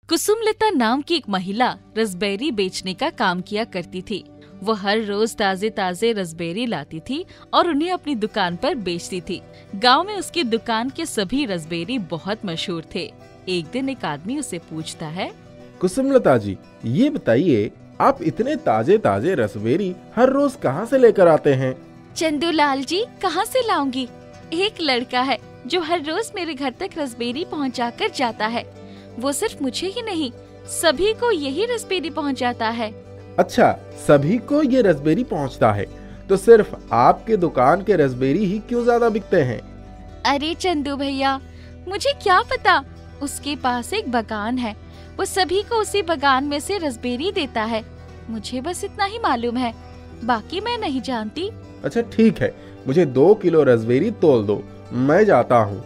कुसुमलता नाम की एक महिला रसबेरी बेचने का काम किया करती थी। वो हर रोज ताजे ताजे रसबेरी लाती थी और उन्हें अपनी दुकान पर बेचती थी। गांव में उसकी दुकान के सभी रसबेरी बहुत मशहूर थे। एक दिन एक आदमी उसे पूछता है, कुसुमलता जी, ये बताइए, आप इतने ताजे ताजे रसबेरी हर रोज कहाँ से लेकर आते हैं? चंदूलाल जी, कहाँ से लाऊंगी? एक लड़का है जो हर रोज मेरे घर तक रसबेरी पहुँचा कर जाता है। वो सिर्फ मुझे ही नहीं, सभी को यही रसबेरी पहुँचाता है। अच्छा, सभी को ये रसबेरी पहुँचता है, तो सिर्फ आपके दुकान के रसबेरी ही क्यों ज्यादा बिकते हैं? अरे चंदू भैया, मुझे क्या पता। उसके पास एक बागान है, वो सभी को उसी बागान में से रसबेरी देता है। मुझे बस इतना ही मालूम है, बाकी मैं नहीं जानती। अच्छा ठीक है, मुझे 2 किलो रसबेरी तोल दो, मैं जाता हूँ।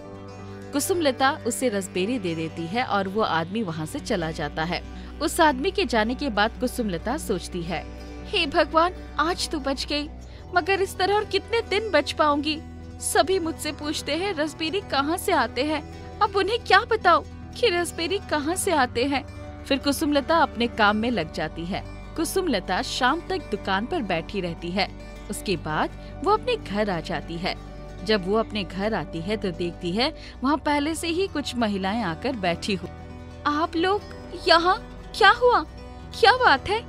कुसुमलता उसे रसबेरी दे देती है और वो आदमी वहाँ से चला जाता है। उस आदमी के जाने के बाद कुसुमलता सोचती है, हे भगवान, आज तो बच गई, मगर इस तरह और कितने दिन बच पाऊंगी? सभी मुझसे पूछते हैं रसबेरी कहाँ से आते हैं, अब उन्हें क्या बताऊं कि रसबेरी कहाँ से आते हैं। फिर कुसुमलता अपने काम में लग जाती है। कुसुमलता शाम तक दुकान पर बैठी रहती है। उसके बाद वो अपने घर आ जाती है। जब वो अपने घर आती है तो देखती है वहाँ पहले से ही कुछ महिलाएं आकर बैठी हो। आप लोग यहाँ क्या हुआ? क्या बात है,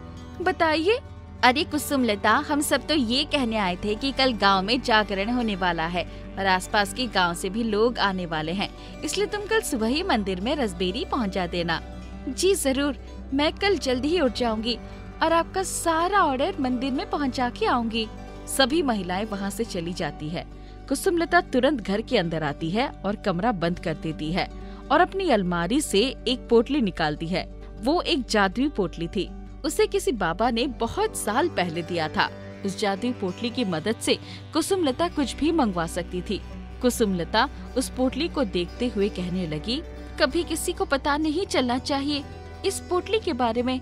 बताइए। अरे कुसुमलता, हम सब तो ये कहने आए थे कि कल गांव में जागरण होने वाला है और आसपास के गांव से भी लोग आने वाले हैं, इसलिए तुम कल सुबह ही मंदिर में रसबेरी पहुंचा देना। जी जरूर, मैं कल जल्दी ही उठ जाऊंगी और आपका सारा ऑर्डर मंदिर में पहुंचा के आऊंगी। सभी महिलाएं वहां से चली जाती है। कुसुमलता तुरंत घर के अंदर आती है और कमरा बंद कर देती है और अपनी अलमारी से एक पोटली निकालती है। वो एक जादुई पोटली थी, उसे किसी बाबा ने बहुत साल पहले दिया था। उस जादुई पोटली की मदद से कुसुमलता कुछ भी मंगवा सकती थी। कुसुमलता उस पोटली को देखते हुए कहने लगी, कभी किसी को पता नहीं चलना चाहिए इस पोटली के बारे में।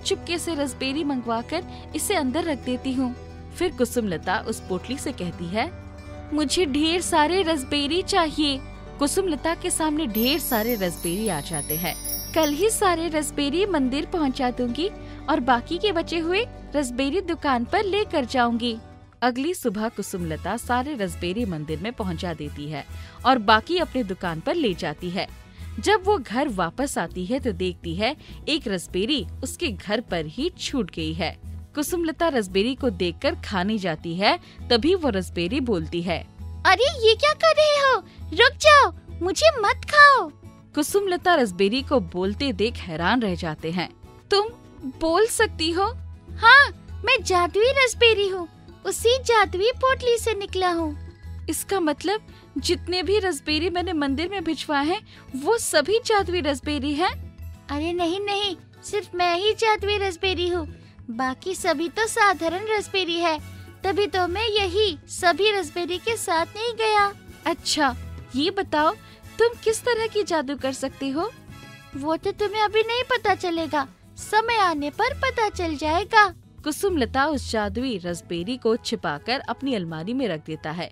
चुपके से रसबेरी मंगवा कर इसे अंदर रख देती हूँ। फिर कुसुमलता उस पोटली से कहती है, मुझे ढेर सारे रसबेरी चाहिए। कुसुमलता के सामने ढेर सारे रसबेरी आ जाते हैं। कल ही सारे रसबेरी मंदिर पहुंचा दूंगी और बाकी के बचे हुए रसबेरी दुकान पर लेकर जाऊंगी। अगली सुबह कुसुमलता सारे रसबेरी मंदिर में पहुंचा देती है और बाकी अपने दुकान पर ले जाती है। जब वो घर वापस आती है तो देखती है एक रसबेरी उसके घर पर ही छूट गई है। कुसुमलता रसबेरी को देखकर खाने जाती है, तभी वो रसबेरी बोलती है, अरे ये क्या कर रहे हो? रुक जाओ, मुझे मत खाओ। कुसुमलता रसबेरी को बोलते देख हैरान रह जाते हैं। तुम बोल सकती हो? हाँ, मैं जादुई रसबेरी हूँ, उसी जादुई पोटली से निकला हूँ। इसका मतलब जितने भी रसबेरी मैंने मंदिर में भिजवाए हैं वो सभी जादुई रसबेरी हैं? अरे नहीं नहीं, सिर्फ मैं ही जादुई रसबेरी हूँ, बाकी सभी तो साधारण रसबेरी है, तभी तो मैं यही सभी रसबेरी के साथ नहीं गया। अच्छा, ये बताओ तुम किस तरह की जादू कर सकती हो? वो तो तुम्हें अभी नहीं पता चलेगा, समय आने पर पता चल जाएगा। कुसुमलता उस जादुई रसबेरी को छिपाकर अपनी अलमारी में रख देता है।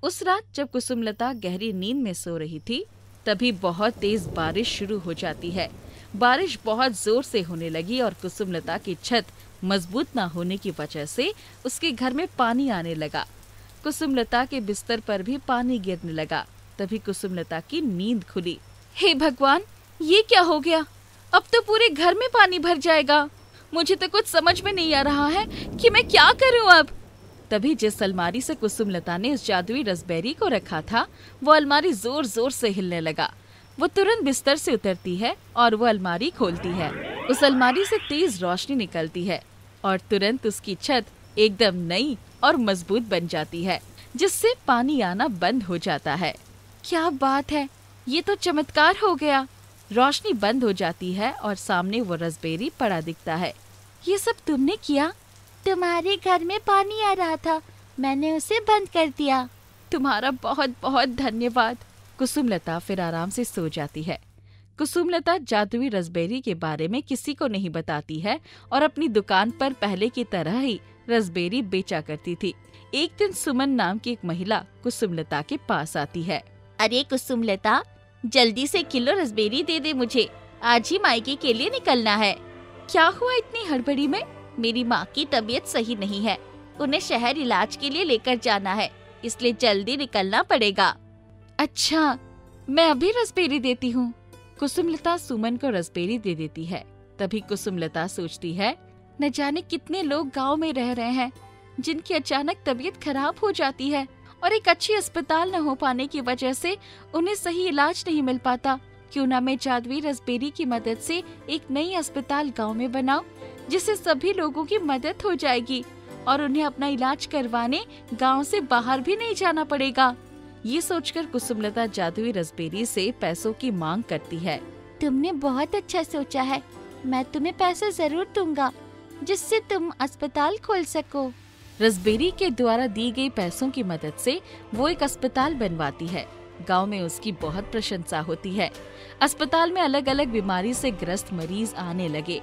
उस रात जब कुसुमलता गहरी नींद में सो रही थी, तभी बहुत तेज बारिश शुरू हो जाती है। बारिश बहुत जोर से होने लगी और कुसुमलता की छत मजबूत न होने की वजह से उसके घर में पानी आने लगा। कुसुमलता के बिस्तर पर भी पानी गिरने लगा। तभी कुसुमलता की नींद खुली। हे भगवान, ये क्या हो गया? अब तो पूरे घर में पानी भर जाएगा। मुझे तो कुछ समझ में नहीं आ रहा है कि मैं क्या करूं अब। तभी जिस अलमारी से कुसुमलता ने उस जादुई रसबेरी को रखा था, वो अलमारी जोर जोर से हिलने लगा। वो तुरंत बिस्तर से उतरती है और वो अलमारी खोलती है। उस अलमारी से तेज रोशनी निकलती है और तुरंत उसकी छत एकदम नई और मजबूत बन जाती है, जिससे पानी आना बंद हो जाता है। क्या बात है, ये तो चमत्कार हो गया। रोशनी बंद हो जाती है और सामने वो रसबेरी पड़ा दिखता है। ये सब तुमने किया? तुम्हारे घर में पानी आ रहा था, मैंने उसे बंद कर दिया। तुम्हारा बहुत बहुत धन्यवाद। कुसुमलता फिर आराम से सो जाती है। कुसुमलता जादुई रसबेरी के बारे में किसी को नहीं बताती है और अपनी दुकान पर पहले की तरह ही रसबेरी बेचा करती थी। एक दिन सुमन नाम की एक महिला कुसुमलता के पास आती है। अरे कुसुमलता, जल्दी से किलो रसबेरी दे दे मुझे, आज ही मायके के लिए निकलना है। क्या हुआ इतनी हड़बड़ी में? मेरी माँ की तबीयत सही नहीं है, उन्हें शहर इलाज के लिए लेकर जाना है, इसलिए जल्दी निकलना पड़ेगा। अच्छा, मैं अभी रसबेरी देती हूँ। कुसुमलता सुमन को रसबेरी दे देती है। तभी कुसुमलता सोचती है, न जाने कितने लोग गांव में रह रहे हैं जिनकी अचानक तबीयत खराब हो जाती है और एक अच्छी अस्पताल न हो पाने की वजह से उन्हें सही इलाज नहीं मिल पाता। क्यों ना मैं जादुई रसबेरी की मदद से एक नई अस्पताल गांव में बनाऊं, जिससे सभी लोगों की मदद हो जाएगी और उन्हें अपना इलाज करवाने गांव से बाहर भी नहीं जाना पड़ेगा। ये सोचकर कुसुमलता जादुई रसबेरी से पैसों की मांग करती है। तुमने बहुत अच्छा सोचा है, मैं तुम्हें पैसे जरूर दूंगा जिससे तुम अस्पताल खोल सको। रसबेरी के द्वारा दी गई पैसों की मदद से वो एक अस्पताल बनवाती है। गांव में उसकी बहुत प्रशंसा होती है। अस्पताल में अलग अलग बीमारी से ग्रस्त मरीज आने लगे।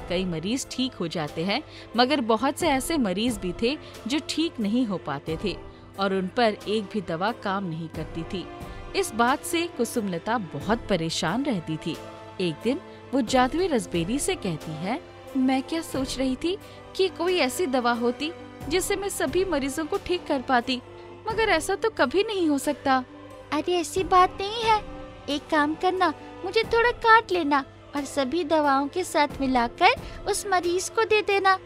कई मरीज ठीक हो जाते हैं, मगर बहुत से ऐसे मरीज भी थे जो ठीक नहीं हो पाते थे और उन पर एक भी दवा काम नहीं करती थी। इस बात से कुसुमलता बहुत परेशान रहती थी। एक दिन वो जादुई रसबेरी से कहती है, मैं क्या सोच रही थी कि कोई ऐसी दवा होती जिससे मैं सभी मरीजों को ठीक कर पाती, मगर ऐसा तो कभी नहीं हो सकता। अरे ऐसी बात नहीं है, एक काम करना, मुझे थोड़ा काट लेना और सभी दवाओं के साथ मिलाकर उस मरीज को दे देना।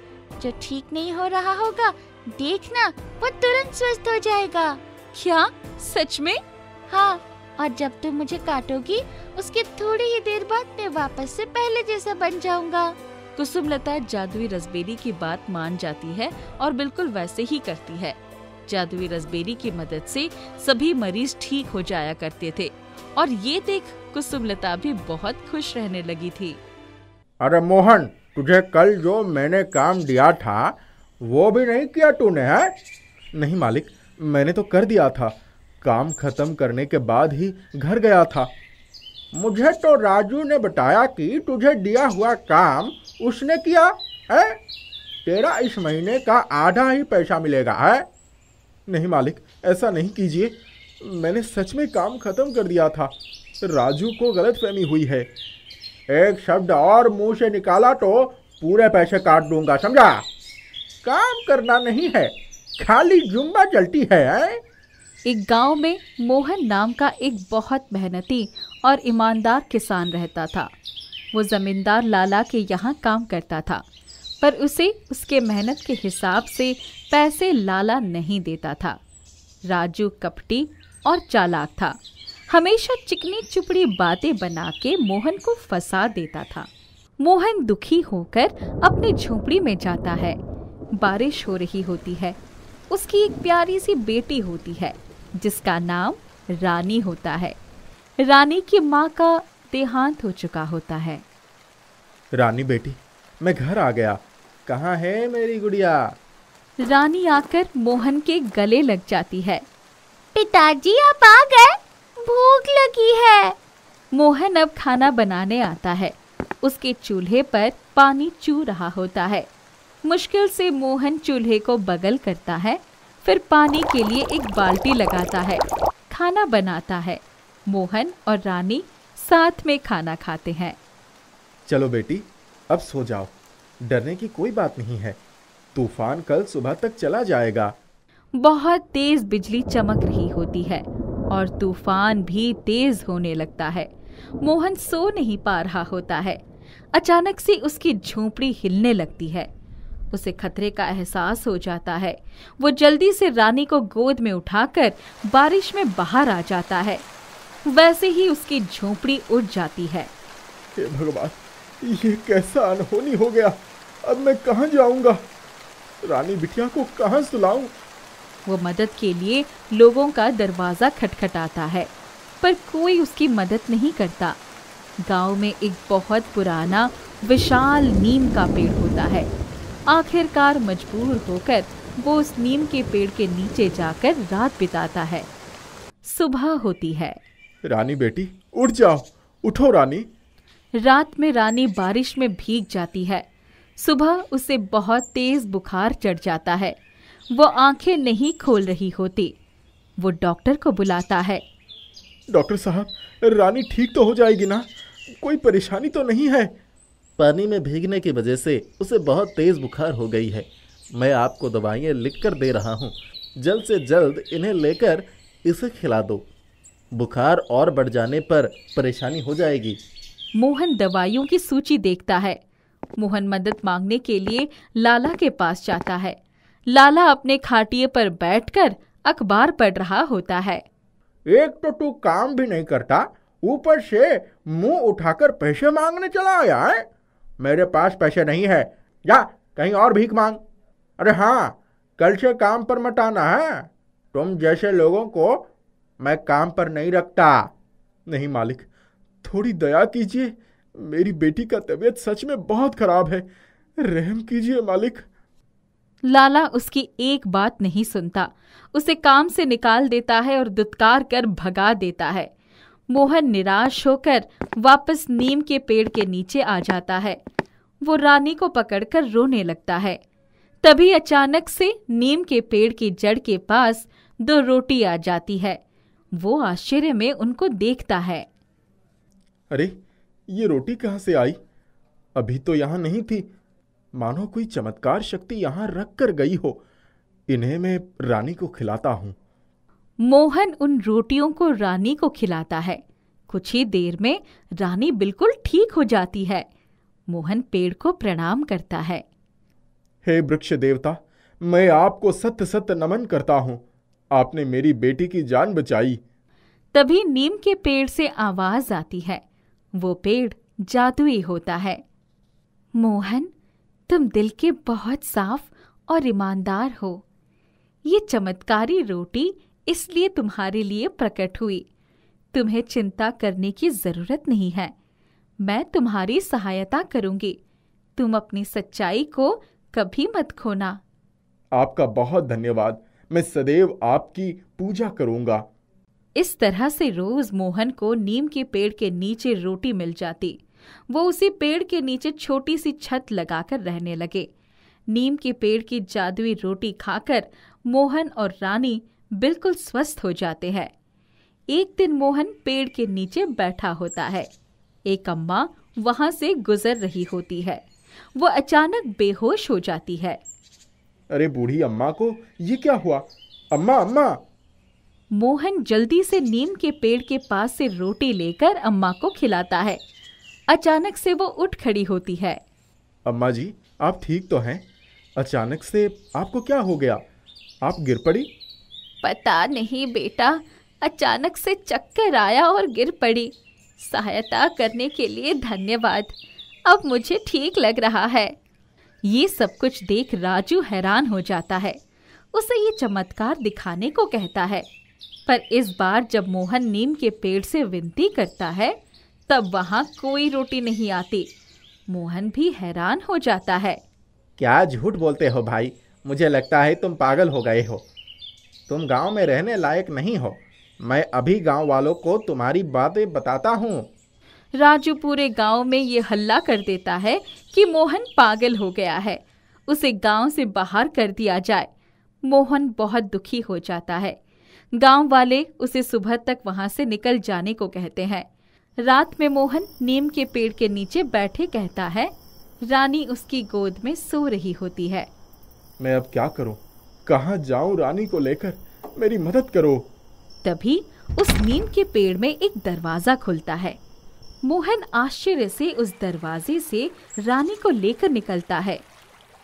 जो ठीक नहीं हो रहा होगा, देखना वो तुरंत स्वस्थ हो जाएगा। क्या सच में? हाँ, और जब तुम मुझे काटोगी उसके थोड़ी ही देर बाद मैं वापस से पहले जैसा बन जाऊंगा। कुसुमलता जादुई रसबेरी की बात मान जाती है और बिल्कुल वैसे ही करती है। जादुई रसबेरी की मदद से सभी मरीज ठीक हो जाया करते थे और ये देख कुसुमलता भी बहुत खुश रहने लगी थी। अरे मोहन, तुझे कल जो मैंने काम दिया था वो भी नहीं किया तूने, है? नहीं मालिक, मैंने तो कर दिया था। काम खत्म करने के बाद ही घर गया था। मुझे तो राजू ने बताया कि तुझे दिया हुआ काम उसने किया है। तेरा इस महीने का आधा ही पैसा मिलेगा, है? नहीं मालिक, ऐसा नहीं कीजिए, मैंने सच में काम खत्म कर दिया था। राजू को गलतफहमी हुई है। एक शब्द और मुंह से निकाला तो पूरे पैसे काट दूंगा, समझा? काम करना नहीं है, खाली जुम्बा चलती है। एक गांव में मोहन नाम का एक बहुत मेहनती और ईमानदार किसान रहता था। वो जमींदार लाला के यहाँ काम करता था, पर उसे उसके मेहनत के हिसाब से पैसे लाला नहीं देता था। राजू कपटी और चालाक था। हमेशा चिकनी चुपड़ी बातें बना के मोहन को फंसा देता था। मोहन दुखी होकर अपनी झोपड़ी में जाता है। बारिश हो रही होती है। उसकी एक प्यारी सी बेटी होती है जिसका नाम रानी होता है। रानी की माँ का देहांत हो चुका होता है। रानी बेटी, मैं घर आ गया। कहाँ है मेरी गुड़िया? रानी आकर मोहन के गले लग जाती है। पिताजी आप आ गए, भूख लगी है। मोहन अब खाना बनाने आता है। उसके चूल्हे पर पानी चू रहा होता है। मुश्किल से मोहन चूल्हे को बगल करता है, फिर पानी के लिए एक बाल्टी लगाता है, खाना बनाता है। मोहन और रानी साथ में खाना खाते हैं। चलो बेटी, अब सो जाओ, डरने की कोई बात नहीं है। तूफान कल सुबह तक चला जाएगा। बहुत तेज बिजली चमक रही होती है और तूफान भी तेज होने लगता है। मोहन सो नहीं पा रहा होता है। अचानक से उसकी झोपड़ी हिलने लगती है। उसे खतरे का एहसास हो जाता है। वो जल्दी से रानी को गोद में उठाकर बारिश में बाहर आ जाता है। वैसे ही उसकी झोपड़ी उड़ जाती है। हे भगवान, ये कैसा अनहोनी हो गया। अब मैं कहाँ जाऊंगा? रानी बिटिया को कहाँ सुलाऊं? वो मदद के लिए लोगों का दरवाजा खटखटाता है, पर कोई उसकी मदद नहीं करता। गांव में एक बहुत पुराना विशाल नीम का पेड़ होता है। आखिरकार मजबूर होकर वो उस नीम के पेड़ के नीचे जाकर रात बिताता है। सुबह होती है। रानी बेटी, उठ जाओ, उठो रानी। रात में रानी बारिश में भीग जाती है। सुबह उसे बहुत तेज बुखार चढ़ जाता है। वो आंखें नहीं खोल रही होती। वो डॉक्टर को बुलाता है। डॉक्टर साहब, रानी ठीक तो हो जाएगी ना? कोई परेशानी तो नहीं है? पानी में भीगने की वजह से उसे बहुत तेज़ बुखार हो गई है। मैं आपको दवाइयाँ लिख कर दे रहा हूँ, जल्द से जल्द इन्हें लेकर इसे खिला दो। बुखार और बढ़ जाने पर परेशानी हो जाएगी। मोहन दवाइयों की सूची देखता है। मोहन मदद मांगने के लिए लाला के पास जाता है। लाला अपने खाटिए पर बैठकर अखबार पढ़ रहा होता है। एक तो तू काम भी नहीं करता, ऊपर से मुंह उठाकर पैसे मांगने चला आया है। मेरे पास पैसे नहीं है, जा कहीं और भीख मांग। अरे हाँ, कल से काम पर मत आना है। तुम जैसे लोगों को मैं काम पर नहीं रखता। नहीं मालिक, थोड़ी दया कीजिए। मेरी बेटी का तबीयत सच में बहुत खराब है, रहम कीजिए मालिक। लाला उसकी एक बात नहीं सुनता, उसे काम से निकाल देता है और दुत्कार कर भगा देता है। मोहन निराश होकर वापस नीम के पेड़ के नीचे आ जाता है। वो रानी को पकड़कर रोने लगता है। तभी अचानक से नीम के पेड़ की जड़ के पास 2 रोटी आ जाती है। वो आश्चर्य में उनको देखता है। अरे, ये रोटी कहाँ से आई? अभी तो यहाँ नहीं थी। मानो कोई चमत्कार शक्ति यहाँ रख कर गई हो। इन्हें मैं रानी को खिलाता हूँ। मोहन उन रोटियों को रानी को खिलाता है। कुछ ही देर में रानी बिल्कुल ठीक हो जाती है। मोहन पेड़ को प्रणाम करता है। हे वृक्ष देवता, मैं आपको सत्य सत्य नमन करता हूँ। आपने मेरी बेटी की जान बचाई। तभी नीम के पेड़ से आवाज आती है। वो पेड़ जादुई होता है। मोहन, तुम दिल के बहुत साफ और ईमानदार हो। ये चमत्कारी रोटी इसलिए तुम्हारे लिए प्रकट हुई। तुम्हें चिंता करने की जरूरत नहीं है। मैं तुम्हारी सहायता करूंगी। तुम अपनी सच्चाई को कभी मत खोना। आपका बहुत धन्यवाद। मैं सदैव आपकी पूजा करूंगा। इस तरह से रोज मोहन को नीम के पेड़ के नीचे रोटी मिल जाती। वो उसी पेड़ के नीचे छोटी सी छत लगाकर रहने लगे। नीम के पेड़ की जादुई रोटी खाकर मोहन और रानी बिल्कुल स्वस्थ हो जाते हैं। एक दिन मोहन पेड़ के नीचे बैठा होता है। एक अम्मा वहां से गुजर रही होती है। वो अचानक बेहोश हो जाती है। अरे बूढ़ी अम्मा को ये क्या हुआ? अम्मा, अम्मा! मोहन जल्दी से नीम के पेड़ के पास से रोटी लेकर अम्मा को खिलाता है। अचानक से वो उठ खड़ी होती है। अम्मा जी, आप ठीक तो हैं? अचानक से आपको क्या हो गया? आप गिर पड़ी? पता नहीं बेटा, अचानक से चक्कर आया और गिर पड़ी। सहायता करने के लिए धन्यवाद। अब मुझे ठीक लग रहा है। ये सब कुछ देख राजू हैरान हो जाता है। उसे ये चमत्कार दिखाने को कहता है। पर इस बार जब मोहन नीम के पेड़ से विनती करता है, तब वहां कोई रोटी नहीं आती। मोहन भी हैरान हो जाता है। क्या झूठ बोलते हो भाई? मुझे लगता है तुम पागल हो गए हो। तुम गांव में रहने लायक नहीं हो। मैं अभी गांव वालों को तुम्हारी बातें बताता हूँ। राजू पूरे गांव में ये हल्ला कर देता है कि मोहन पागल हो गया है। उसे गांव से बाहर कर दिया जाए। मोहन बहुत दुखी हो जाता है। गांव वाले उसे सुबह तक वहां से निकल जाने को कहते हैं। रात में मोहन नीम के पेड़ के नीचे बैठे कहता है। रानी उसकी गोद में सो रही होती है। मैं अब क्या करूं? कहां जाऊं रानी को लेकर? मेरी मदद करो। तभी उस नीम के पेड़ में एक दरवाजा खुलता है। मोहन आश्चर्य से उस दरवाजे से रानी को लेकर निकलता है।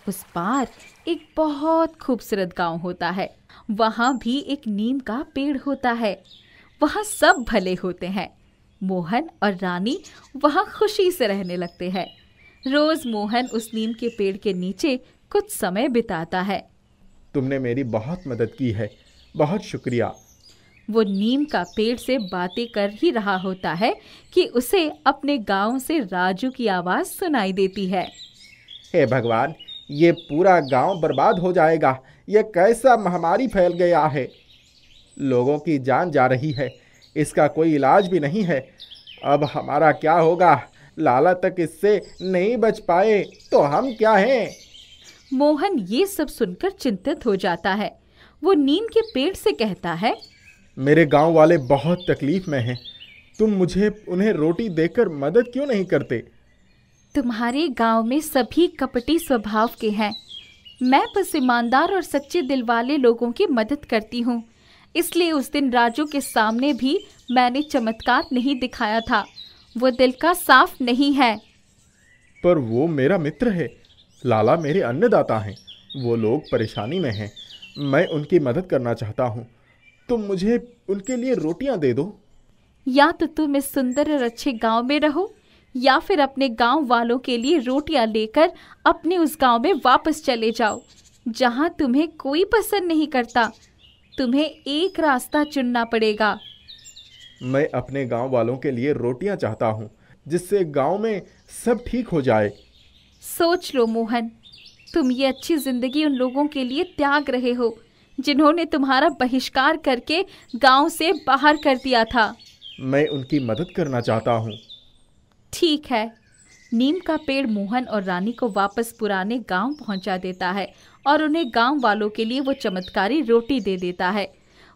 उस पार एक बहुत खूबसूरत गांव होता है। वहां भी एक नीम का पेड़ होता है। वहां सब भले होते हैं। मोहन और रानी वहां खुशी से रहने लगते हैं। रोज मोहन उस नीम के पेड़ के नीचे कुछ समय बिताता है। तुमने मेरी बहुत मदद की है, बहुत शुक्रिया। वो नीम का पेड़ से बातें कर ही रहा होता है कि उसे अपने गांव से राजू की आवाज सुनाई देती है। हे भगवान, ये पूरा गांव बर्बाद हो जाएगा। ये कैसा महामारी फैल गया है। लोगों की जान जा रही है। इसका कोई इलाज भी नहीं है। अब हमारा क्या होगा? लाला तक इससे नहीं बच पाए तो हम क्या हैं? मोहन ये सब सुनकर चिंतित हो जाता है। वो नीम के पेड़ से कहता है। मेरे गांव वाले बहुत तकलीफ में हैं। तुम मुझे उन्हें रोटी देकर मदद क्यों नहीं करते? तुम्हारे गांव में सभी कपटी स्वभाव के हैं। मैं बस ईमानदार और सच्चे दिल वाले लोगों की मदद करती हूँ। इसलिए उस दिन राजू के सामने भी मैंने चमत्कार नहीं दिखाया था। वो दिल का साफ नहीं है। पर वो मेरा मित्र है। लाला मेरे अन्नदाता हैं। वो लोग परेशानी में हैं। मैं उनकी मदद करना चाहता हूँ। तुम मुझे उनके लिए रोटियां दे दो। या तो तुम इस सुंदर और अच्छे गांव में रहो, या फिर अपने गांव वालों के लिए रोटियां लेकर अपने उस गांव में वापस चले जाओ जहां तुम्हें कोई पसंद नहीं करता। तुम्हें एक रास्ता चुनना पड़ेगा। मैं अपने गांव वालों के लिए रोटियां चाहता हूँ, जिससे गांव में सब ठीक हो जाए। सोच लो मोहन, तुम ये अच्छी जिंदगी उन लोगों के लिए त्याग रहे हो जिन्होंने तुम्हारा बहिष्कार करके गांव से बाहर कर दिया था। मैं उनकी मदद करना चाहता हूँ। ठीक है। नीम का पेड़ मोहन और रानी को वापस पुराने गांव पहुंचा देता है और उन्हें गांव वालों के लिए वो चमत्कारी रोटी दे देता है।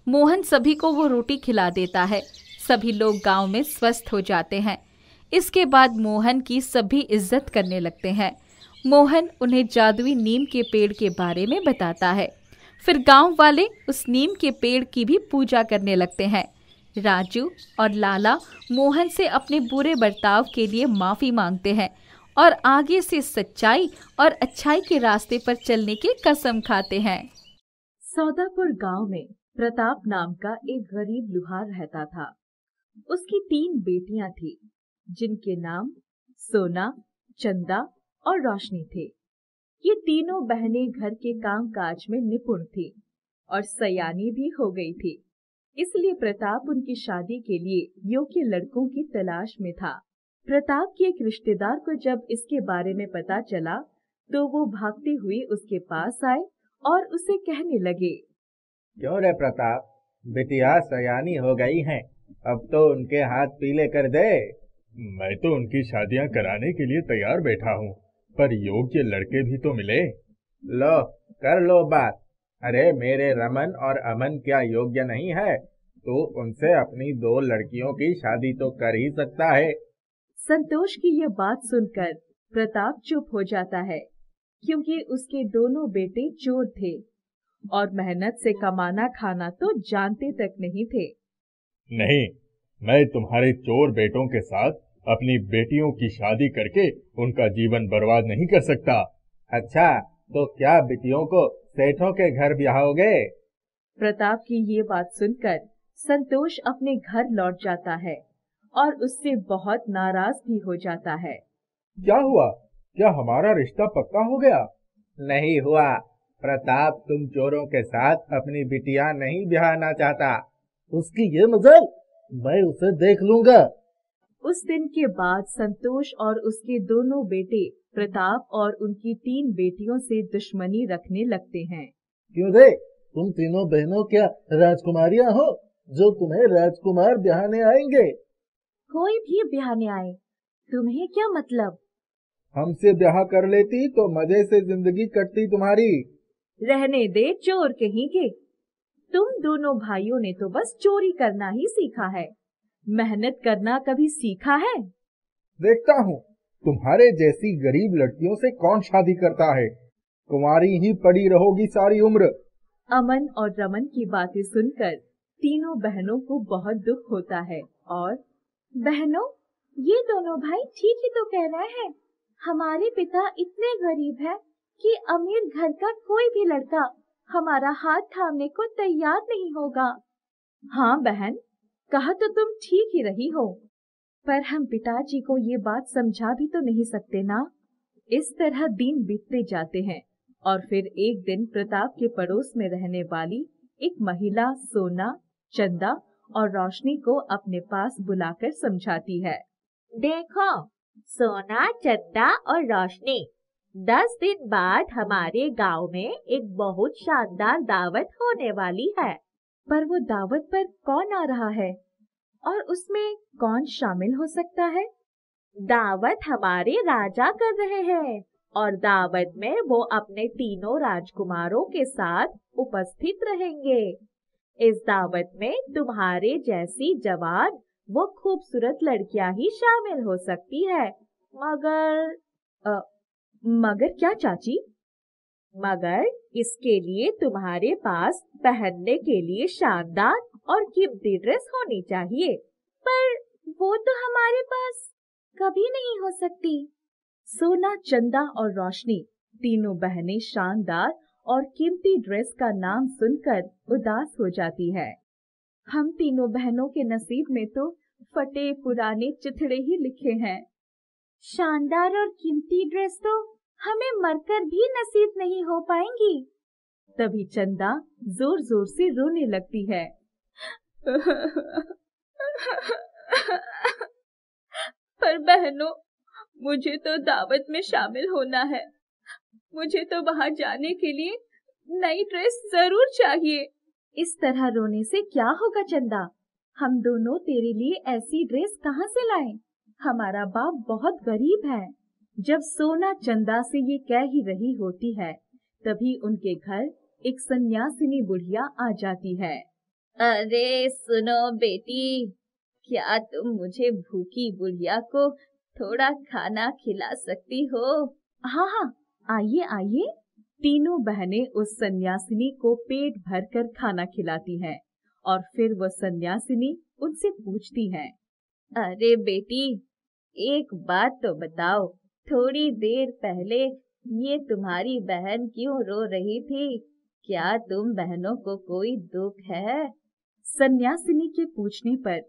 मोहन सभी को वो रोटी खिला देता है। सभी लोग गांव में स्वस्थ हो जाते हैं। इसके बाद मोहन की सभी इज्जत करने लगते हैं। मोहन उन्हें जादुई नीम के पेड़ के बारे में बताता है। फिर गांव वाले उस नीम के पेड़ की भी पूजा करने लगते हैं। राजू और लाला मोहन से अपने बुरे बर्ताव के लिए माफी मांगते हैं और आगे से सच्चाई और अच्छाई के रास्ते पर चलने की कसम खाते हैं। सौदापुर गांव में प्रताप नाम का एक गरीब लुहार रहता था। उसकी 3 बेटियां थी, जिनके नाम सोना, चंदा और रोशनी थे। ये तीनों बहनें घर के कामकाज में निपुण थी और सयानी भी हो गई थी। इसलिए प्रताप उनकी शादी के लिए योग्य लड़कों की तलाश में था। प्रताप के एक रिश्तेदार को जब इसके बारे में पता चला तो वो भागते हुए उसके पास आए और उसे कहने लगे, क्यों रे प्रताप, बिटिया सयानी हो गई हैं, अब तो उनके हाथ पीले कर दे। मैं तो उनकी शादियां कराने के लिए तैयार बैठा हूँ, पर योग्य लड़के भी तो मिले। लो कर लो बात। अरे मेरे रमन और अमन क्या योग्य नहीं है? तो उनसे अपनी 2 लड़कियों की शादी तो कर ही सकता है। संतोष की ये बात सुनकर प्रताप चुप हो जाता है, क्योंकि उसके दोनों बेटे चोर थे और मेहनत से कमाना खाना तो जानते तक नहीं थे। नहीं, मैं तुम्हारे चोर बेटों के साथ अपनी बेटियों की शादी करके उनका जीवन बर्बाद नहीं कर सकता। अच्छा, तो क्या बिटियों को सेठों के घर ब्याहोगे? प्रताप की ये बात सुनकर संतोष अपने घर लौट जाता है और उससे बहुत नाराज भी हो जाता है। क्या हुआ? क्या हमारा रिश्ता पक्का हो गया? नहीं हुआ। प्रताप तुम चोरों के साथ अपनी बिटिया नहीं ब्याहना चाहता। उसकी ये मजाल, मैं उसे देख लूंगा। उस दिन के बाद संतोष और उसके दोनों बेटे प्रताप और उनकी 3 बेटियों से दुश्मनी रखने लगते हैं। क्यों रे, तुम तीनों बहनों क्या राजकुमारियां हो जो तुम्हें राजकुमार ब्याहने आएंगे? कोई भी ब्याहने आए, तुम्हें क्या मतलब? हमसे ब्याह कर लेती तो मजे से जिंदगी कटती तुम्हारी। रहने दे चोर कहीं के। तुम दोनों भाइयों ने तो बस चोरी करना ही सीखा है, मेहनत करना कभी सीखा है? देखता हूँ तुम्हारे जैसी गरीब लड़कियों से कौन शादी करता है। कुंवारी ही पड़ी रहोगी सारी उम्र। अमन और रमन की बातें सुनकर तीनों बहनों को बहुत दुख होता है और बहनों, ये दोनों भाई ठीक ही तो कह रहे हैं। हमारे पिता इतने गरीब हैं कि अमीर घर का कोई भी लड़का हमारा हाथ थामने को तैयार नहीं होगा। हाँ बहन, कहा तो तुम ठीक ही रही हो, पर हम पिताजी को ये बात समझा भी तो नहीं सकते ना। इस तरह दिन बीतते जाते हैं और फिर एक दिन प्रताप के पड़ोस में रहने वाली एक महिला सोना, चंदा और रोशनी को अपने पास बुलाकर समझाती है। देखो सोना, चंदा और रोशनी, 10 दिन बाद हमारे गांव में एक बहुत शानदार दावत होने वाली है। पर वो दावत पर कौन आ रहा है और उसमें कौन शामिल हो सकता है? दावत हमारे राजा कर रहे हैं और दावत में वो अपने तीनों राजकुमारों के साथ उपस्थित रहेंगे। इस दावत में तुम्हारे जैसी जवान वो खूबसूरत लड़कियां ही शामिल हो सकती है। मगर क्या चाची? मगर इसके लिए तुम्हारे पास पहनने के लिए शानदार और कीमती ड्रेस होनी चाहिए। पर वो तो हमारे पास कभी नहीं हो सकती। सोना, चंदा और रोशनी तीनों बहनें शानदार और कीमती ड्रेस का नाम सुनकर उदास हो जाती है। हम तीनों बहनों के नसीब में तो फटे पुराने चिथड़े ही लिखे हैं। शानदार और कीमती ड्रेस तो हमें मरकर भी नसीब नहीं हो पाएंगी। तभी चंदा जोर जोर से रोने लगती है। पर बहनों, मुझे तो दावत में शामिल होना है। मुझे तो वहां जाने के लिए नई ड्रेस जरूर चाहिए। इस तरह रोने से क्या होगा चंदा? हम दोनों तेरे लिए ऐसी ड्रेस कहाँ से लाएं? हमारा बाप बहुत गरीब है। जब सोना चंदा से ये कह ही रही होती है, तभी उनके घर एक सन्यासिनी बुढ़िया आ जाती है। अरे सुनो बेटी, क्या तुम मुझे भूखी बुढ़िया को थोड़ा खाना खिला सकती हो? हाँ हाँ, आइए आइए। तीनों बहनें उस सन्यासिनी को पेट भरकर खाना खिलाती हैं और फिर वो सन्यासिनी उनसे पूछती है, अरे बेटी, एक बात तो बताओ, थोड़ी देर पहले ये तुम्हारी बहन क्यों रो रही थी? क्या तुम बहनों को कोई दुख है? सन्यासिनी के पूछने पर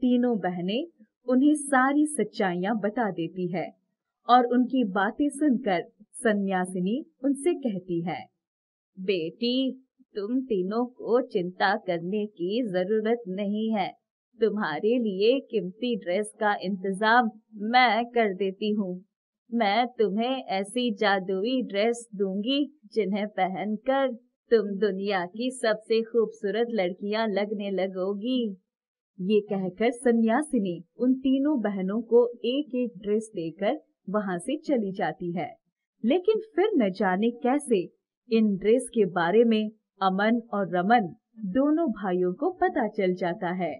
तीनों बहनें उन्हें सारी सच्चाइयां बता देती है और उनकी बातें सुनकर सन्यासिनी उनसे कहती है, बेटी, तुम तीनों को चिंता करने की जरूरत नहीं है। तुम्हारे लिए कीमती ड्रेस का इंतजाम मैं कर देती हूँ। मैं तुम्हें ऐसी जादुई ड्रेस दूंगी जिन्हें पहनकर तुम दुनिया की सबसे खूबसूरत लड़कियां लगने लगोगी। ये कहकर सन्यासिनी उन तीनों बहनों को एक एक ड्रेस देकर वहां से चली जाती है। लेकिन फिर न जाने कैसे इन ड्रेस के बारे में अमन और रमन दोनों भाइयों को पता चल जाता है।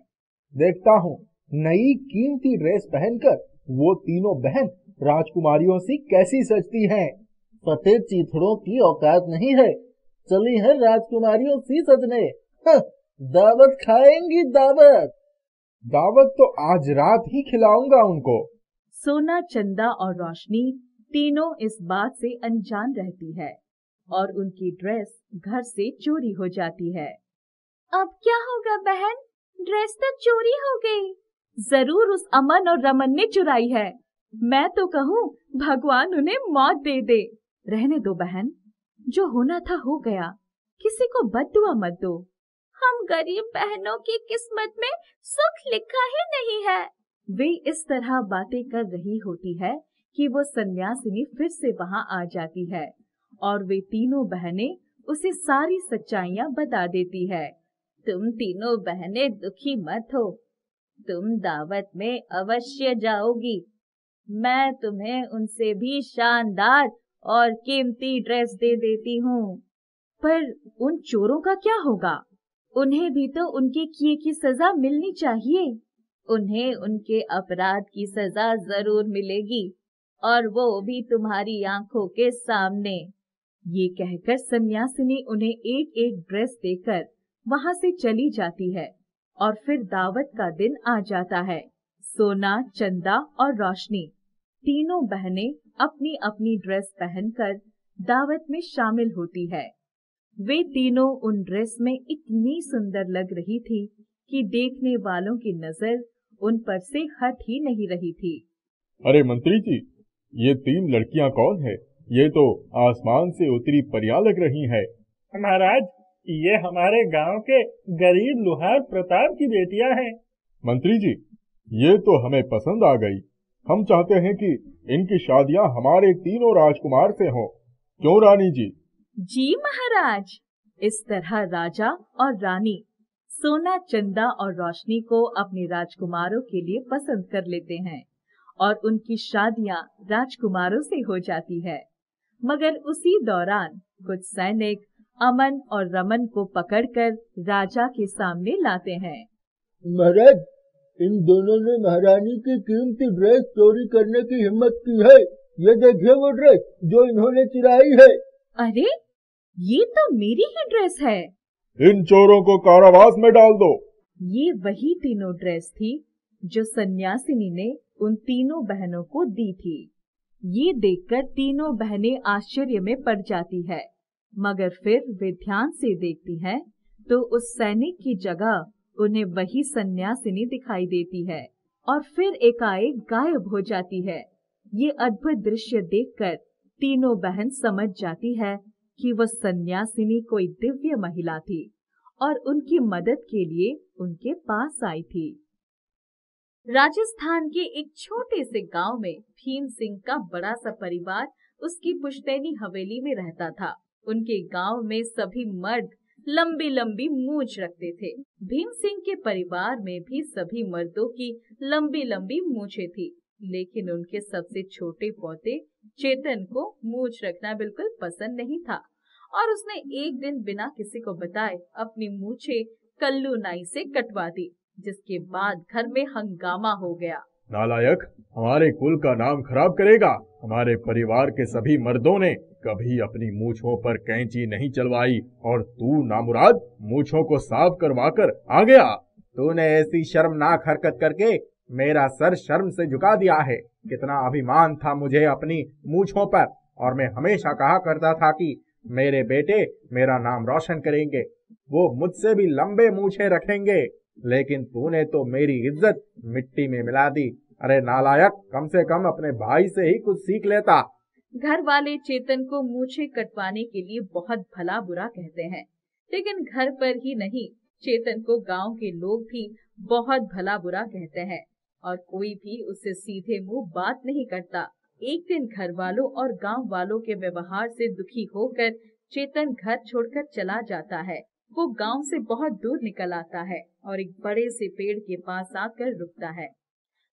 देखता हूँ नई कीमती ड्रेस पहनकर वो तीनों बहन राजकुमारियों सी कैसी सजती हैं। फटे चीथड़ों की औकात नहीं है, चली है राजकुमारियों सी सजने। दावत खाएंगी दावत। दावत तो आज रात ही खिलाऊंगा उनको। सोना, चंदा और रोशनी तीनों इस बात से अनजान रहती है और उनकी ड्रेस घर से चोरी हो जाती है। अब क्या होगा बहन? ड्रेस तो चोरी हो गई। जरूर उस अमन और रमन ने चुराई है। मैं तो कहूँ भगवान उन्हें मौत दे दे। रहने दो बहन, जो होना था हो गया, किसी को बद्दुआ मत दो। हम गरीब बहनों की किस्मत में सुख लिखा ही नहीं है। वे इस तरह बातें कर रही होती है कि वो सन्यासिनी फिर से वहां आ जाती है और वे तीनों बहनें उसे सारी सच्चाइयां बता देती है। तुम तीनों बहनें दुखी मत हो, तुम दावत में अवश्य जाओगी। मैं तुम्हें उनसे भी शानदार और कीमती ड्रेस दे देती हूँ। पर उन चोरों का क्या होगा? उन्हें भी तो उनके किए की सजा मिलनी चाहिए। उन्हें उनके अपराध की सजा जरूर मिलेगी और वो भी तुम्हारी आंखों के सामने। ये कहकर सन्यासिनी उन्हें एक एक ड्रेस देकर वहां से चली जाती है और फिर दावत का दिन आ जाता है। सोना, चंदा और रोशनी तीनों बहनें अपनी अपनी ड्रेस पहनकर दावत में शामिल होती है। वे तीनों उन ड्रेस में इतनी सुंदर लग रही थी कि देखने वालों की नजर उन पर से हट ही नहीं रही थी। अरे मंत्री जी, ये 3 लड़कियां कौन है? ये तो आसमान से उतरी परियां लग रही है। महाराज, ये हमारे गांव के गरीब लुहार प्रताप की बेटियां हैं। मंत्री जी, ये तो हमें पसंद आ गई। हम चाहते हैं कि इनकी शादियां हमारे तीनों राजकुमार से हों। क्यों रानी जी? जी महाराज। इस तरह राजा और रानी सोना, चंदा और रोशनी को अपने राजकुमारों के लिए पसंद कर लेते हैं और उनकी शादियां राजकुमारों से हो जाती है। मगर उसी दौरान कुछ सैनिक अमन और रमन को पकड़कर राजा के सामने लाते हैं। महाराज, इन दोनों ने महारानी की कीमती ड्रेस चोरी करने की हिम्मत की है। ये देखिए वो ड्रेस जो इन्होंने चुराई है। अरे ये तो मेरी ही ड्रेस है। इन चोरों को कारावास में डाल दो। ये वही तीनों ड्रेस थी जो सन्यासिनी ने उन तीनों बहनों को दी थी। ये देखकर तीनों बहनें आश्चर्य में पड़ जाती है, मगर फिर वे ध्यान से देखती हैं तो उस सैनिक की जगह उन्हें वही सन्यासिनी दिखाई देती है और फिर एकाएक गायब हो जाती है। ये अद्भुत दृश्य देखकर तीनों बहन समझ जाती है कि वह सन्यासिनी कोई दिव्य महिला थी और उनकी मदद के लिए उनके पास आई थी। राजस्थान के एक छोटे से गांव में भीम सिंह का बड़ा सा परिवार उसकी पुश्तैनी हवेली में रहता था। उनके गांव में सभी मर्द लंबी लंबी मूंछ रखते थे। भीम सिंह के परिवार में भी सभी मर्दों की लंबी लंबी मूंछें थी, लेकिन उनके सबसे छोटे पोते चेतन को मूंछ रखना बिल्कुल पसंद नहीं था और उसने एक दिन बिना किसी को बताए अपनी मूंछें कल्लू नाई से कटवा दी, जिसके बाद घर में हंगामा हो गया। नालायक, हमारे कुल का नाम खराब करेगा। हमारे परिवार के सभी मर्दों ने कभी अपनी मूंछों पर कैंची नहीं चलवाई और तू नामुराद मूंछों को साफ करवाकर आ गया। तूने ऐसी शर्मनाक हरकत करके मेरा सर शर्म से झुका दिया है। कितना अभिमान था मुझे अपनी मूंछों पर, और मैं हमेशा कहा करता था कि मेरे बेटे मेरा नाम रोशन करेंगे, वो मुझसे भी लंबे मूंछें रखेंगे। लेकिन तूने तो मेरी इज्जत मिट्टी में मिला दी। अरे नालायक, कम से कम अपने भाई से ही कुछ सीख लेता। घर वाले चेतन को मूंछें कटवाने के लिए बहुत भला बुरा कहते हैं, लेकिन घर पर ही नहीं, चेतन को गांव के लोग भी बहुत भला बुरा कहते हैं और कोई भी उससे सीधे मुंह बात नहीं करता। एक दिन घर वालों और गांव वालों के व्यवहार से दुखी होकर चेतन घर छोड़कर चला जाता है। वो गांव से बहुत दूर निकल आता है और एक बड़े से पेड़ के पास आकर रुकता है।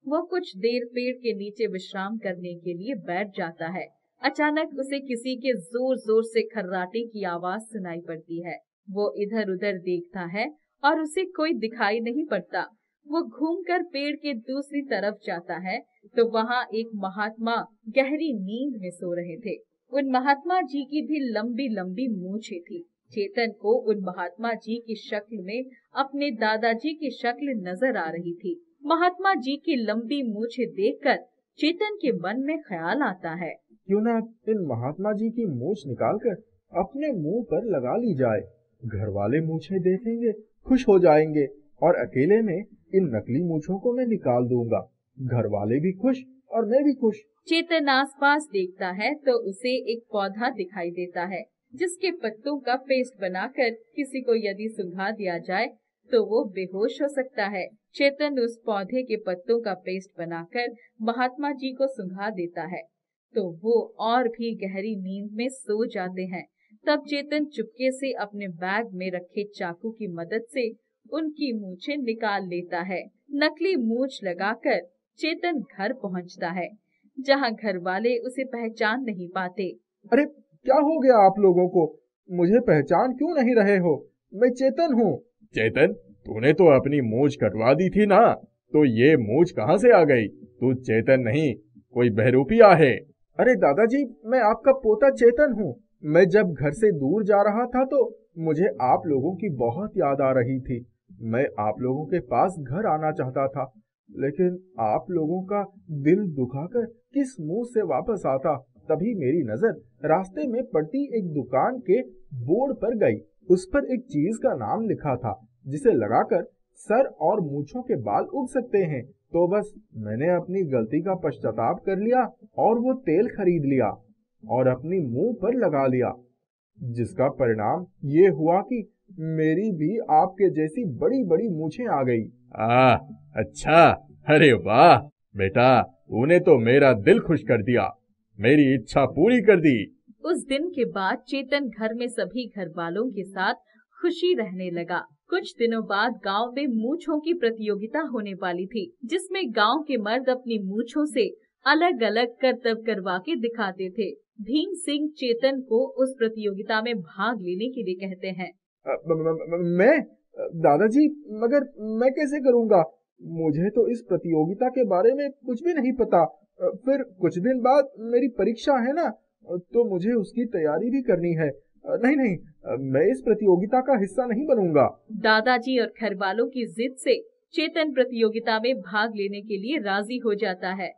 वो कुछ देर पेड़ के नीचे विश्राम करने के लिए बैठ जाता है। अचानक उसे किसी के जोर जोर से खर्राटे की आवाज सुनाई पड़ती है। वो इधर उधर देखता है और उसे कोई दिखाई नहीं पड़ता। वो घूमकर पेड़ के दूसरी तरफ जाता है तो वहाँ एक महात्मा गहरी नींद में सो रहे थे। उन महात्मा जी की भी लंबी लंबी मूंछें थी। चेतन को उन महात्मा जी की शक्ल में अपने दादाजी की शक्ल नजर आ रही थी। महात्मा जी की लंबी मूंछें देखकर चेतन के मन में ख्याल आता है, क्यों ना इन महात्मा जी की मूंछ निकालकर अपने मुंह पर लगा ली जाए। घर वाले मूंछें देखेंगे, खुश हो जाएंगे और अकेले में इन नकली मूंछों को मैं निकाल दूंगा। घर वाले भी खुश और मैं भी खुश। चेतन आसपास देखता है तो उसे एक पौधा दिखाई देता है जिसके पत्तों का पेस्ट बनाकर किसी को यदि सुंघा दिया जाए तो वो बेहोश हो सकता है। चेतन उस पौधे के पत्तों का पेस्ट बनाकर महात्मा जी को सुंघा देता है तो वो और भी गहरी नींद में सो जाते हैं। तब चेतन चुपके से अपने बैग में रखे चाकू की मदद से उनकी मूंछें निकाल लेता है। नकली मूंछ लगाकर चेतन घर पहुंचता है, जहां घर वाले उसे पहचान नहीं पाते। अरे क्या हो गया आप लोगों को? मुझे पहचान क्यों नहीं रहे हो? मैं चेतन हूँ। चेतन, तूने तो अपनी मूंछ कटवा दी थी ना, तो ये मूंछ कहाँ से आ गई? तू चेतन नहीं, कोई बहरूपिया है। अरे दादाजी, मैं आपका पोता चेतन हूँ। मैं जब घर से दूर जा रहा था तो मुझे आप लोगों की बहुत याद आ रही थी। मैं आप लोगों के पास घर आना चाहता था, लेकिन आप लोगों का दिल दुखाकर किस मुंह से वापस आता। तभी मेरी नजर रास्ते में पड़ती एक दुकान के बोर्ड पर गई। उस पर एक चीज का नाम लिखा था जिसे लगाकर सर और मूंछों के बाल उग सकते हैं। तो बस मैंने अपनी गलती का पश्चाताप कर लिया और वो तेल खरीद लिया और अपनी मुंह पर लगा लिया, जिसका परिणाम ये हुआ कि मेरी भी आपके जैसी बड़ी बड़ी मूंछें आ गई। अच्छा, अरे वाह बेटा, तूने तो मेरा दिल खुश कर दिया, मेरी इच्छा पूरी कर दी। उस दिन के बाद चेतन घर में सभी घर वालों के साथ खुशी रहने लगा। कुछ दिनों बाद गांव में मूंछों की प्रतियोगिता होने वाली थी, जिसमें गांव के मर्द अपनी मूंछों से अलग अलग करतब करवा के दिखाते थे। भीम सिंह चेतन को उस प्रतियोगिता में भाग लेने के लिए कहते हैं। मैं? दादाजी, मगर मैं कैसे करूँगा? मुझे तो इस प्रतियोगिता के बारे में कुछ भी नहीं पता। फिर कुछ दिन बाद मेरी परीक्षा है ना, तो मुझे उसकी तैयारी भी करनी है। नहीं नहीं, मैं इस प्रतियोगिता का हिस्सा नहीं बनूंगा। दादाजी और घर वालों की जिद से चेतन प्रतियोगिता में भाग लेने के लिए राजी हो जाता है।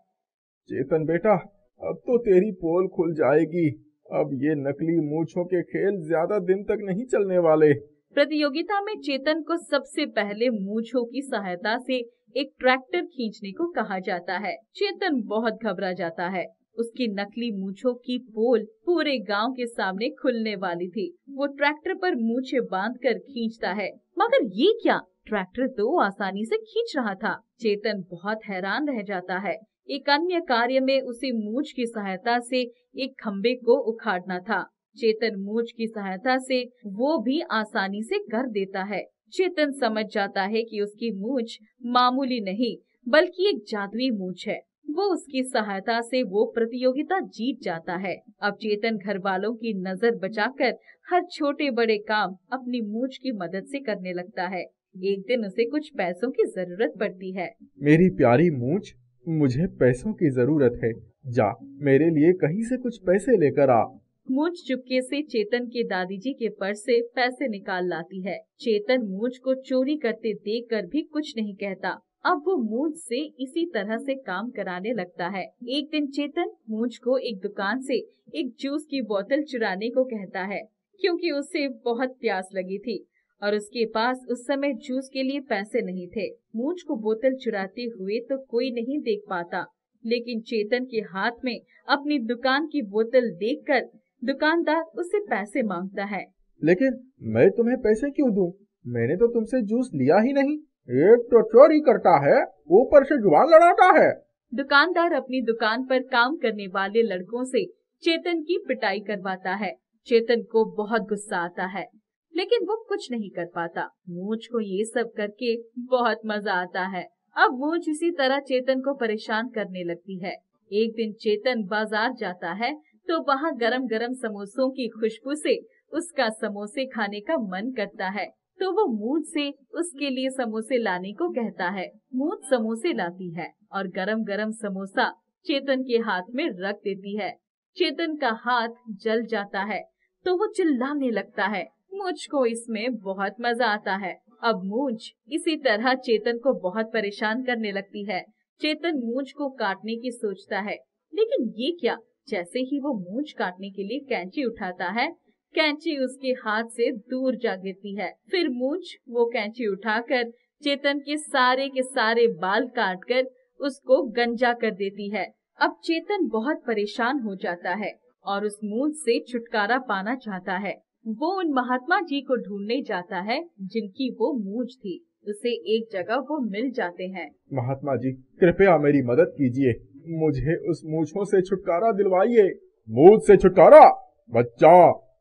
चेतन बेटा, अब तो तेरी पोल खुल जाएगी। अब ये नकली मूंछों के खेल ज्यादा दिन तक नहीं चलने वाले। प्रतियोगिता में चेतन को सबसे पहले मूंछों की सहायता से एक ट्रैक्टर खींचने को कहा जाता है। चेतन बहुत घबरा जाता है। उसकी नकली मूंछों की पोल पूरे गांव के सामने खुलने वाली थी। वो ट्रैक्टर पर मूंछें बांधकर खींचता है, मगर ये क्या, ट्रैक्टर तो आसानी से खींच रहा था। चेतन बहुत हैरान रह जाता है। एक अन्य कार्य में उसे मूंछ की सहायता से एक खम्बे को उखाड़ना था। चेतन मूंछ की सहायता से वो भी आसानी से कर देता है। चेतन समझ जाता है कि उसकी मूंछ मामूली नहीं बल्कि एक जादुई मूंछ है। वो उसकी सहायता से वो प्रतियोगिता जीत जाता है। अब चेतन घर वालों की नजर बचाकर हर छोटे बड़े काम अपनी मूंछ की मदद से करने लगता है। एक दिन उसे कुछ पैसों की जरूरत पड़ती है। मेरी प्यारी मूंछ, मुझे पैसों की जरूरत है। जा, मेरे लिए कहीं से कुछ पैसे लेकर आ। मूंछ चुपके से चेतन के दादी जी के पर्स से पैसे निकाल लाती है। चेतन मूंछ को चोरी करते देखकर भी कुछ नहीं कहता। अब वो मूंछ से इसी तरह से काम कराने लगता है। एक दिन चेतन मूंछ को एक दुकान से एक जूस की बोतल चुराने को कहता है, क्योंकि उसे बहुत प्यास लगी थी और उसके पास उस समय जूस के लिए पैसे नहीं थे। मूंछ को बोतल चुराते हुए तो कोई नहीं देख पाता, लेकिन चेतन के हाथ में अपनी दुकान की बोतल देखकर दुकानदार उससे पैसे मांगता है। लेकिन मैं तुम्हें पैसे क्यों दूं? मैंने तो तुमसे जूस लिया ही नहीं। एक तो चोरी करता है, ऊपर से जुबान लड़ाता है। दुकानदार अपनी दुकान पर काम करने वाले लड़कों से चेतन की पिटाई करवाता है। चेतन को बहुत गुस्सा आता है, लेकिन वो कुछ नहीं कर पाता। मूंछ को ये सब करके बहुत मजा आता है। अब मूंछ इसी तरह चेतन को परेशान करने लगती है। एक दिन चेतन बाजार जाता है तो वहाँ गरम गरम समोसों की खुशबू से उसका समोसे खाने का मन करता है, तो वो मूंछ से उसके लिए समोसे लाने को कहता है। मूंछ समोसे लाती है और गरम गरम समोसा चेतन के हाथ में रख देती है। चेतन का हाथ जल जाता है तो वो चिल्लाने लगता है। मूंछ को इसमें बहुत मजा आता है। अब मूंछ इसी तरह चेतन को बहुत परेशान करने लगती है। चेतन मूंछ को काटने की सोचता है, लेकिन ये क्या, जैसे ही वो मूंछ काटने के लिए कैंची उठाता है, कैंची उसके हाथ से दूर जा गिरती है। फिर मूंछ वो कैंची उठाकर चेतन के सारे बाल काटकर उसको गंजा कर देती है। अब चेतन बहुत परेशान हो जाता है और उस मूंछ से छुटकारा पाना चाहता है। वो उन महात्मा जी को ढूंढने जाता है जिनकी वो मूंछ थी। उसे एक जगह वो मिल जाते हैं। महात्मा जी, कृपया मेरी मदद कीजिए, मुझे उस मूंछों से छुटकारा दिलवाइए। मूंछ से छुटकारा? बच्चा,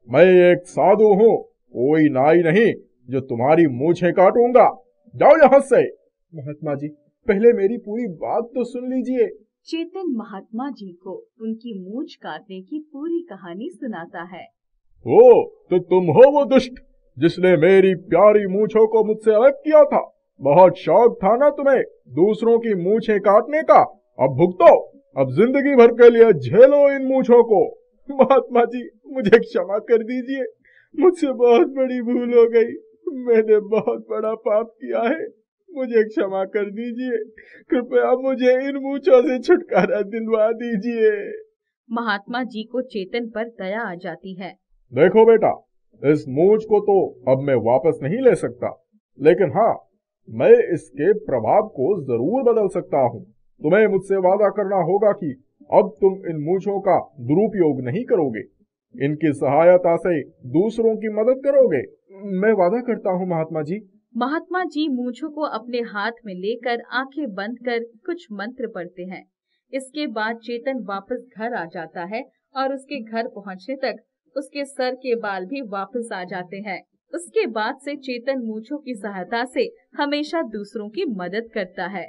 मैं एक साधु हूँ, कोई नाई नहीं जो तुम्हारी मूंछें काटूंगा। जाओ यहाँ से। महात्मा जी, पहले मेरी पूरी बात तो सुन लीजिए। चेतन महात्मा जी को उनकी मूंछ काटने की पूरी कहानी सुनाता है। तो तुम हो वो दुष्ट जिसने मेरी प्यारी मूंछों को मुझसे अलग किया था। बहुत शौक था ना तुम्हें दूसरों की मूंछें काटने का। अब भुगतो, अब जिंदगी भर के लिए झेलो इन मूंछों को। महात्मा जी, मुझे क्षमा कर दीजिए, मुझसे बहुत बड़ी भूल हो गई। मैंने बहुत बड़ा पाप किया है, मुझे क्षमा कर दीजिए। कृपया मुझे इन मूंछों से छुटकारा दिलवा दीजिए। महात्मा जी को चेतन पर दया आ जाती है। देखो बेटा, इस मूंछ को तो अब मैं वापस नहीं ले सकता, लेकिन हाँ, मैं इसके प्रभाव को जरूर बदल सकता हूँ। तुम्हें मुझसे वादा करना होगा कि अब तुम इन मूंछों का दुरुपयोग नहीं करोगे, इनकी सहायता से दूसरों की मदद करोगे। मैं वादा करता हूँ महात्मा जी। महात्मा जी मूंछों को अपने हाथ में लेकर आंखें बंद कर कुछ मंत्र पढ़ते हैं। इसके बाद चेतन वापस घर आ जाता है और उसके घर पहुँचने तक उसके सर के बाल भी वापस आ जाते हैं। उसके बाद से चेतन मूंछों की सहायता से हमेशा दूसरों की मदद करता है।